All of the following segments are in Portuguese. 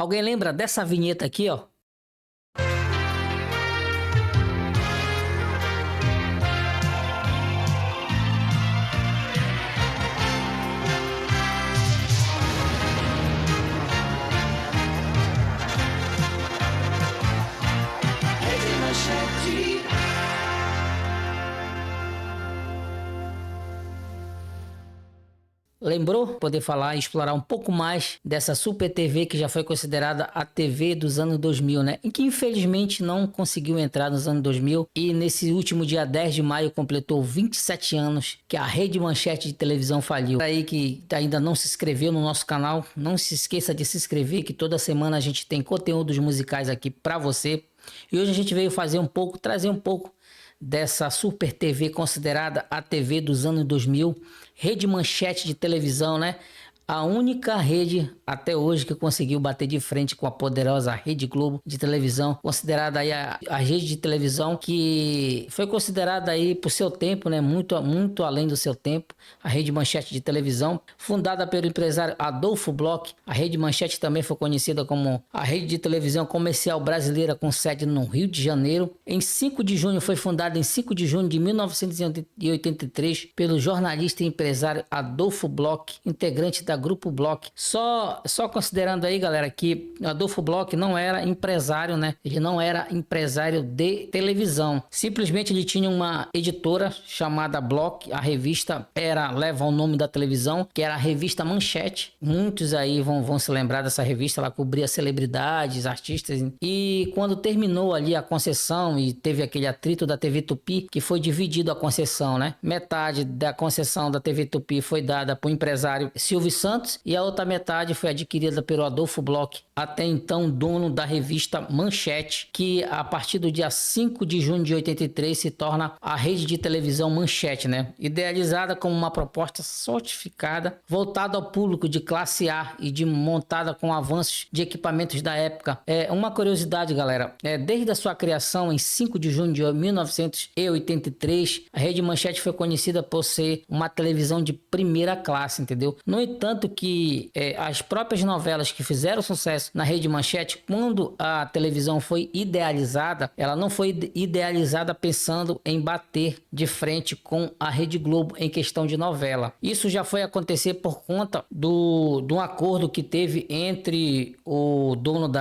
Alguém lembra dessa vinheta aqui, ó? Lembrou? Poder falar e explorar um pouco mais dessa Super TV que já foi considerada a TV dos anos 2000, né? E que infelizmente não conseguiu entrar nos anos 2000 e nesse último dia 10 de maio completou 27 anos que a Rede Manchete de televisão faliu. Aí que ainda não se inscreveu no nosso canal, não se esqueça de se inscrever, que toda semana a gente tem conteúdos musicais aqui para você. E hoje a gente veio trazer um pouco dessa Super TV considerada a TV dos anos 2000, Rede Manchete de televisão, né? A única rede até hoje que conseguiu bater de frente com a poderosa Rede Globo de televisão, considerada aí a rede de televisão que foi considerada aí por seu tempo, né, muito além do seu tempo, a Rede Manchete de televisão, fundada pelo empresário Adolfo Bloch. A Rede Manchete também foi conhecida como a rede de televisão comercial brasileira com sede no Rio de Janeiro. Foi fundada em 5 de junho de 1983 pelo jornalista e empresário Adolfo Bloch, integrante da Grupo Bloch. Só considerando aí, galera, que Adolfo Bloch não era empresário, né? Ele não era empresário de televisão. Simplesmente ele tinha uma editora chamada Bloch. A revista leva o nome da televisão, que era a revista Manchete. Muitos aí vão se lembrar dessa revista. Ela cobria celebridades, artistas. E quando terminou ali a concessão e teve aquele atrito da TV Tupi, que foi dividido a concessão, né? Metade da concessão da TV Tupi foi dada para o empresário Silvio Santos e a outra metade foi adquirida pelo Adolfo Bloch, até então dono da revista Manchete, que a partir do dia 5 de junho de 83 se torna a rede de televisão Manchete, né? Idealizada como uma proposta sofisticada, voltada ao público de classe A e montada com avanços de equipamentos da época. Uma curiosidade, galera, desde a sua criação em 5 de junho de 1983, a Rede Manchete foi conhecida por ser uma televisão de primeira classe, entendeu? No entanto que as próprias novelas que fizeram sucesso na Rede Manchete, quando a televisão foi idealizada, ela não foi idealizada pensando em bater de frente com a Rede Globo em questão de novela. Isso já foi acontecer por conta de um acordo que teve entre o dono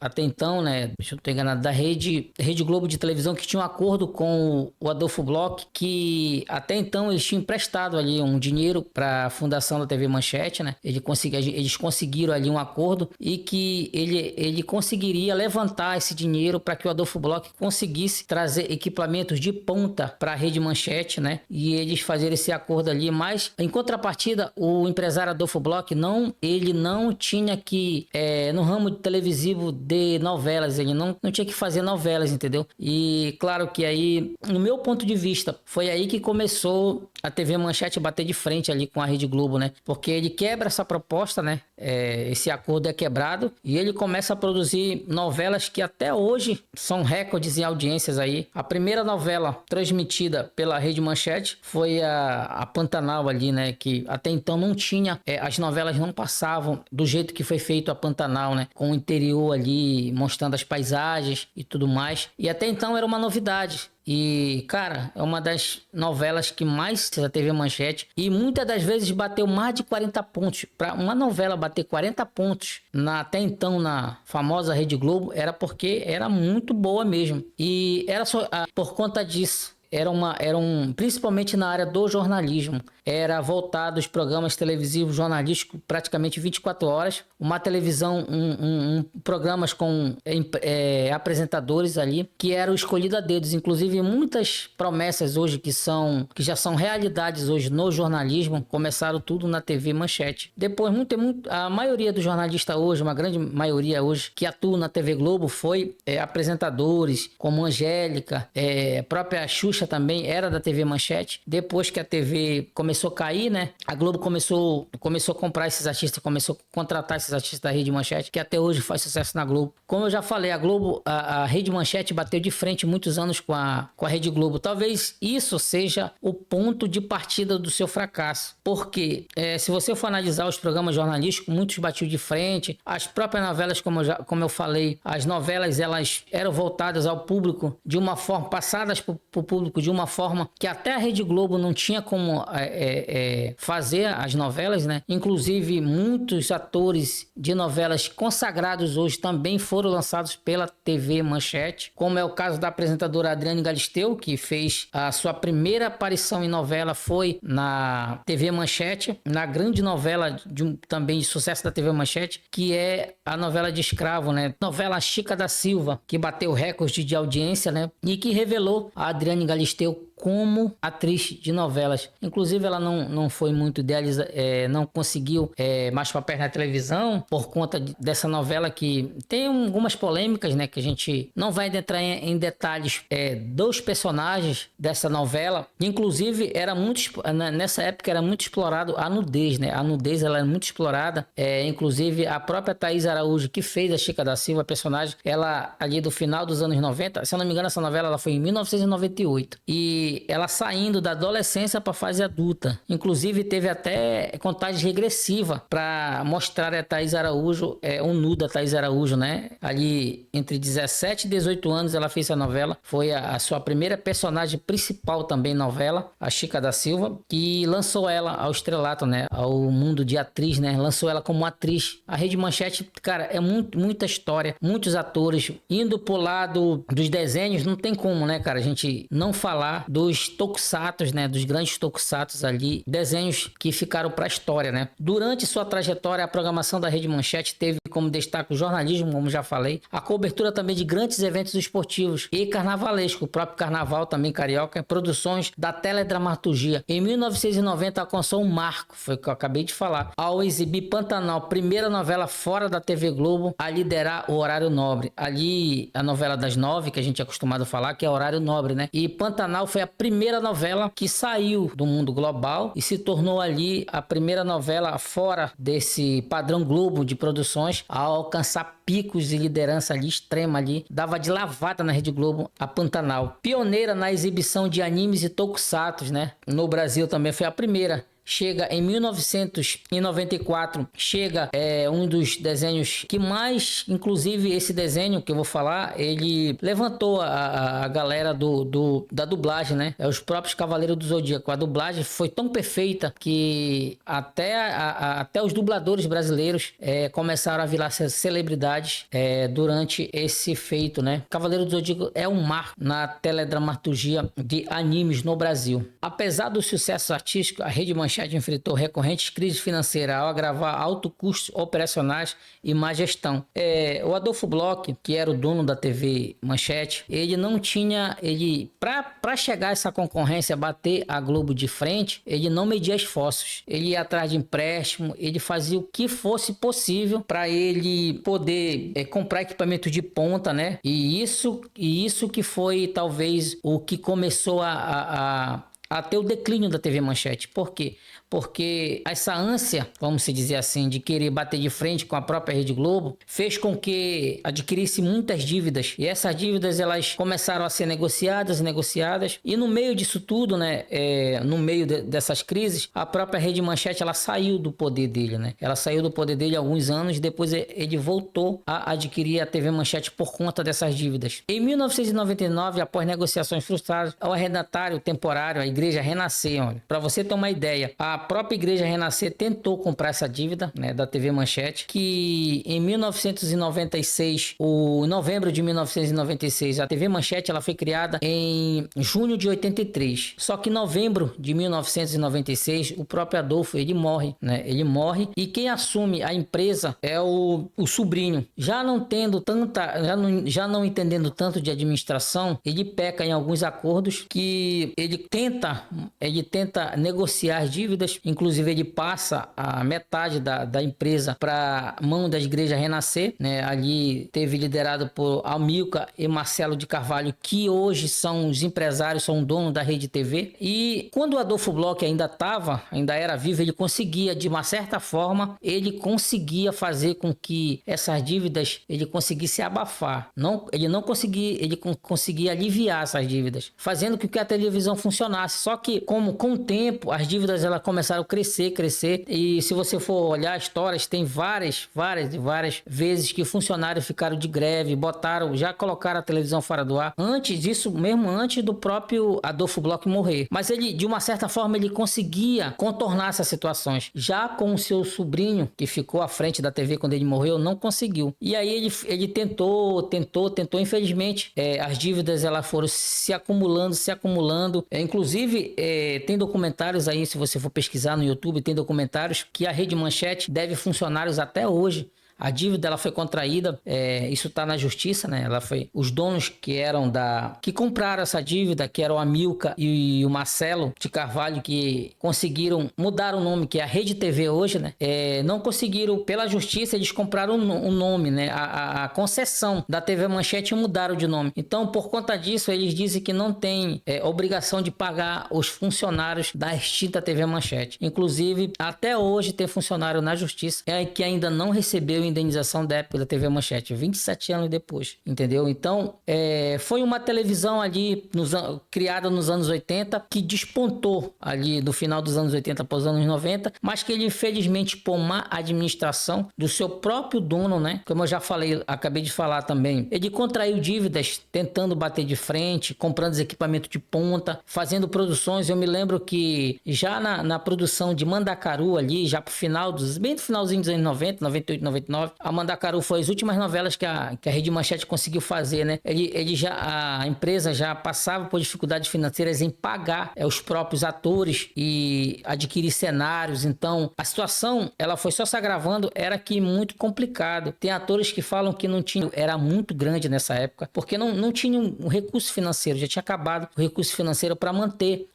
até então, né, deixa eu ter enganado, da Rede Globo de televisão, que tinha um acordo com o Adolfo Bloch, que até então eles tinham emprestado ali um dinheiro para a fundação da TV Manchete, né? Eles conseguiram ali um acordo e que ele conseguiria levantar esse dinheiro para que o Adolfo Bloch conseguisse trazer equipamentos de ponta para a Rede Manchete, né? E eles fazerem esse acordo ali, mas em contrapartida o empresário Adolfo Bloch não tinha que no ramo de televisivo de novelas, ele não tinha que fazer novelas, entendeu? E claro que aí, no meu ponto de vista, foi aí que começou a TV Manchete bater de frente ali com a Rede Globo, né? Porque ele quebra essa proposta, né? Esse acordo é quebrado e ele começa a produzir novelas que até hoje são recordes em audiências aí. A primeira novela transmitida pela Rede Manchete foi a Pantanal ali, né? Que até então não tinha, as novelas não passavam do jeito que foi feito a Pantanal, né? Com o interior ali, mostrando as paisagens e tudo mais. E até então era uma novidade. E, cara, é uma das novelas que mais da TV Manchete e muitas das vezes bateu mais de 40 pontos. Para uma novela bater 40 pontos até então na famosa Rede Globo, era porque era muito boa mesmo. E era só por conta disso. Principalmente na área do jornalismo, era voltado aos programas televisivos jornalísticos praticamente 24 horas, uma televisão, programas com apresentadores ali, que eram escolhidos a dedos, inclusive muitas promessas hoje que já são realidades hoje no jornalismo, começaram tudo na TV Manchete. Depois, a maioria dos jornalistas hoje, uma grande maioria hoje, que atuam na TV Globo foi apresentadores, como Angélica, própria Xuxa Xuxa também era da TV Manchete. Depois que a TV começou a cair, né? A Globo começou a comprar esses artistas, começou a contratar esses artistas da Rede Manchete, que até hoje faz sucesso na Globo. Como eu já falei, a Globo, a Rede Manchete bateu de frente muitos anos com a Rede Globo. Talvez isso seja o ponto de partida do seu fracasso. Porque se você for analisar os programas jornalísticos, muitos batiam de frente. As próprias novelas, como eu falei, as novelas elas eram voltadas ao público de uma forma, passadas para o público de uma forma que até a Rede Globo não tinha como fazer as novelas, né? Inclusive, muitos atores de novelas consagrados hoje também foram lançados pela TV Manchete, como é o caso da apresentadora Adriane Galisteu, que fez a sua primeira aparição em novela foi na TV Manchete, na grande novela também de sucesso da TV Manchete, que é a novela de Escravo, né? Novela Chica da Silva, que bateu recorde de audiência, né? E que revelou a Adriane Galisteu como atriz de novelas. Inclusive, ela não foi muito idealizada, não conseguiu mais papéis na televisão por conta dessa novela que tem algumas polêmicas, né? Que a gente não vai entrar em detalhes dos personagens dessa novela. Inclusive, nessa época era muito explorado a nudez, né? A nudez ela era muito explorada. Inclusive, a própria Thaís Araújo, que fez a Chica da Silva, a personagem, ela ali do final dos anos 90, se eu não me engano, essa novela ela foi em 1998. E ela saindo da adolescência para a fase adulta. Inclusive, teve até contagem regressiva para mostrar a Thaís Araújo, o nu da Thaís Araújo, né? Ali entre 17 e 18 anos ela fez a novela. Foi a sua primeira personagem principal também novela, a Chica da Silva, que lançou ela ao estrelato, né? Ao mundo de atriz, né? Lançou ela como atriz. A Rede Manchete, cara, é muita história, muitos atores. Indo pro lado dos desenhos, não tem como, né, cara? A gente não falar dos tokusatsu, né, dos grandes tokusatsu ali, desenhos que ficaram para a história, né? Durante sua trajetória, a programação da Rede Manchete teve como destaque o jornalismo, como já falei, a cobertura também de grandes eventos esportivos e carnavalesco, o próprio carnaval também carioca, produções da teledramaturgia. Em 1990 alcançou um marco, foi o que eu acabei de falar, ao exibir Pantanal, primeira novela fora da TV Globo a liderar o horário nobre. Ali, a novela das 9, que a gente é acostumado a falar, que é horário nobre, né? E Pantanal foi a primeira novela que saiu do mundo global e se tornou ali a primeira novela fora desse padrão Globo de produções a alcançar picos de liderança ali extrema ali, dava de lavada na Rede Globo a Pantanal. Pioneira na exibição de animes e tokusatsu, né? No Brasil também foi a primeira. Chega em 1994, chega um dos desenhos que mais, inclusive esse desenho que eu vou falar, ele levantou a galera da dublagem, né? Os próprios Cavaleiros do Zodíaco. A dublagem foi tão perfeita que até os dubladores brasileiros começaram a virar celebridades durante esse feito, né? Cavaleiro do Zodíaco é um marco na teledramaturgia de animes no Brasil. Apesar do sucesso artístico, a Rede Manchete enfrentou recorrentes crises financeiras ao agravar altos custos operacionais e má gestão. O Adolfo Bloch, que era o dono da TV Manchete, ele não tinha, para chegar a essa concorrência, bater a Globo de frente, ele não media esforços. Ele ia atrás de empréstimo, ele fazia o que fosse possível para ele poder comprar equipamento de ponta, né? E isso que foi talvez o que começou a ter o declínio da TV Manchete. Por quê? Porque essa ânsia, vamos se dizer assim, de querer bater de frente com a própria Rede Globo, fez com que adquirisse muitas dívidas. E essas dívidas, elas começaram a ser negociadas, e no meio disso tudo, né, no meio dessas crises, a própria Rede Manchete, ela saiu do poder dele, né? Ela saiu do poder dele há alguns anos, depois ele voltou a adquirir a TV Manchete por conta dessas dívidas. Em 1999, após negociações frustradas, o arrendatário temporário, a Igreja Renascer, para você ter uma ideia, a própria Igreja Renascer tentou comprar essa dívida, né, da TV Manchete, que em 1996, em novembro de 1996, a TV Manchete ela foi criada em junho de 83. Só que em novembro de 1996, o próprio Adolfo, ele morre, né? Ele morre e quem assume a empresa é o sobrinho. Já não entendendo tanto de administração, ele peca em alguns acordos que ele tenta negociar as dívidas depois, inclusive, ele passa a metade da empresa para mão da Igreja Renascer, né? Ali teve liderado por Amilcar e Marcelo de Carvalho, que hoje são os empresários, são dono da Rede TV. E quando o Adolfo Bloch ainda era vivo, ele conseguia, de uma certa forma, ele conseguia fazer com que essas dívidas, ele conseguisse abafar. Ele conseguia aliviar essas dívidas, fazendo com que a televisão funcionasse. Só que, com o tempo, as dívidas elas começaram a crescer. E se você for olhar histórias, tem várias vezes que funcionários ficaram de greve, já colocaram a televisão fora do ar. Antes disso, mesmo antes do próprio Adolfo Bloch morrer. Mas ele, de uma certa forma, ele conseguia contornar essas situações. Já com o seu sobrinho, que ficou à frente da TV quando ele morreu, não conseguiu. E aí ele tentou. Infelizmente, as dívidas elas foram se acumulando. Inclusive, tem documentários aí, se você for pesquisar no YouTube, tem documentários que a Rede Manchete deve funcionários até hoje. A dívida ela foi contraída, isso está na justiça, né? Os donos que compraram essa dívida, que eram o Amilcar e o Marcelo de Carvalho, que conseguiram mudar o nome, que é a Rede TV hoje, né? Não conseguiram, pela justiça, eles compraram o nome, né? A concessão da TV Manchete mudaram de nome. Então, por conta disso, eles dizem que não tem obrigação de pagar os funcionários da extinta TV Manchete. Inclusive, até hoje tem funcionário na justiça que ainda não recebeu indenização da época da TV Manchete, 27 anos depois, entendeu? Então, foi uma televisão ali criada nos anos 80, que despontou ali do final dos anos 80 para os anos 90, mas que ele, infelizmente, por má administração do seu próprio dono, né? Como eu já falei, acabei de falar também, ele contraiu dívidas tentando bater de frente, comprando equipamentos de ponta, fazendo produções. Eu me lembro que já na produção de Mandacaru ali, já pro final bem no finalzinho dos anos 90, 98, 99, a Mandacaru foi as últimas novelas que a Rede Manchete conseguiu fazer, né? A empresa já passava por dificuldades financeiras em pagar os próprios atores e adquirir cenários. Então, a situação ela foi só se agravando, era que muito complicado. Tem atores que falam que não tinha, era muito grande nessa época, porque não tinha um recurso financeiro, já tinha acabado o recurso financeiro para manter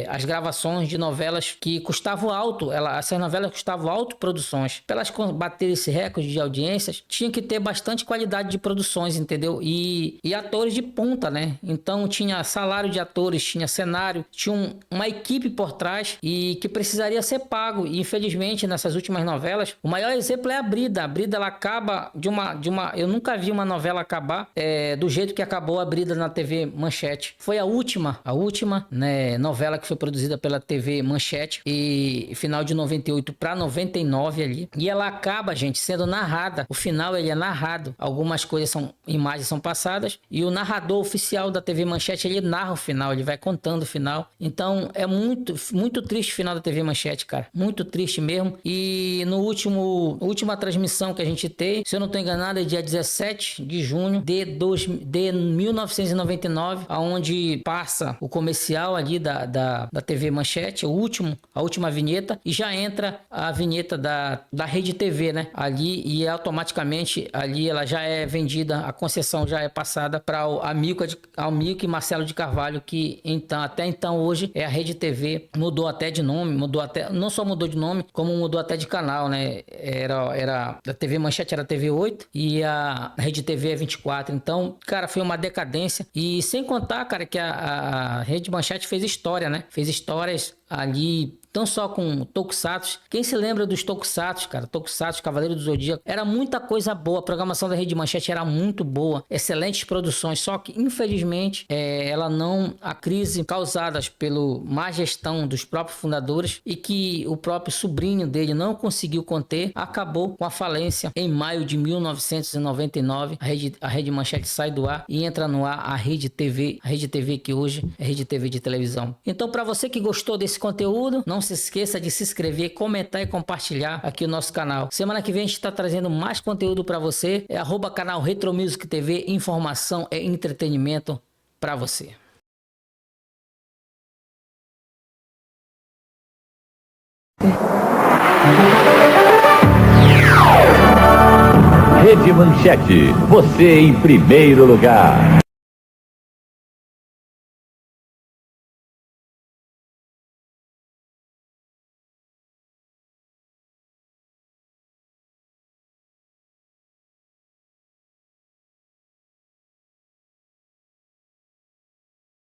as gravações de novelas que custavam alto. Essas novelas custavam alto produções. Para elas baterem esse recorde de audiências, tinha que ter bastante qualidade de produções, entendeu? E atores de ponta, né? Então tinha salário de atores, tinha cenário, tinha uma equipe por trás e que precisaria ser pago. E infelizmente nessas últimas novelas, o maior exemplo é a Brida. A Brida ela acaba de uma eu nunca vi uma novela acabar do jeito que acabou a Brida na TV Manchete. Foi a última, né, novela que foi produzida pela TV Manchete, e final de 98 para 99 ali. E ela acaba, gente, sendo narrada. O final ele é narrado. Algumas imagens são passadas e o narrador oficial da TV Manchete ele narra o final, ele vai contando o final. Então é muito, muito triste o final da TV Manchete, cara. Muito triste mesmo. E no última transmissão que a gente tem, se eu não estou enganado, é dia 17 de junho de 1999, aonde passa o comercial ali da TV Manchete, a última vinheta, e já entra a vinheta da Rede TV, né? Ali, e automaticamente ali ela já é vendida, a concessão já é passada para o Amilcar e Marcelo de Carvalho, que até então hoje é a Rede TV. Mudou até de nome, não só mudou de nome, como mudou até de canal, né? Era a TV Manchete era TV 8 e a Rede TV é 24. Então, cara, foi uma decadência. E sem contar, cara, que a Rede Manchete fez história, né? Fez histórias ali, não só com Tokusatsu. Quem se lembra dos Tokusatsu, cara? Tokusatsu, Cavaleiro do Zodíaco. Era muita coisa boa. A programação da Rede Manchete era muito boa. Excelentes produções. Só que, infelizmente, a crise causada pela má gestão dos próprios fundadores e que o próprio sobrinho dele não conseguiu conter, acabou com a falência. Em maio de 1999, a Rede Manchete sai do ar e entra no ar a Rede TV que hoje é Rede TV de televisão. Então, para você que gostou desse conteúdo, não se esqueça de se inscrever, comentar e compartilhar aqui o nosso canal. Semana que vem a gente está trazendo mais conteúdo para você. @canal Retro Music TV, informação e entretenimento para você. Rede Manchete, você em primeiro lugar.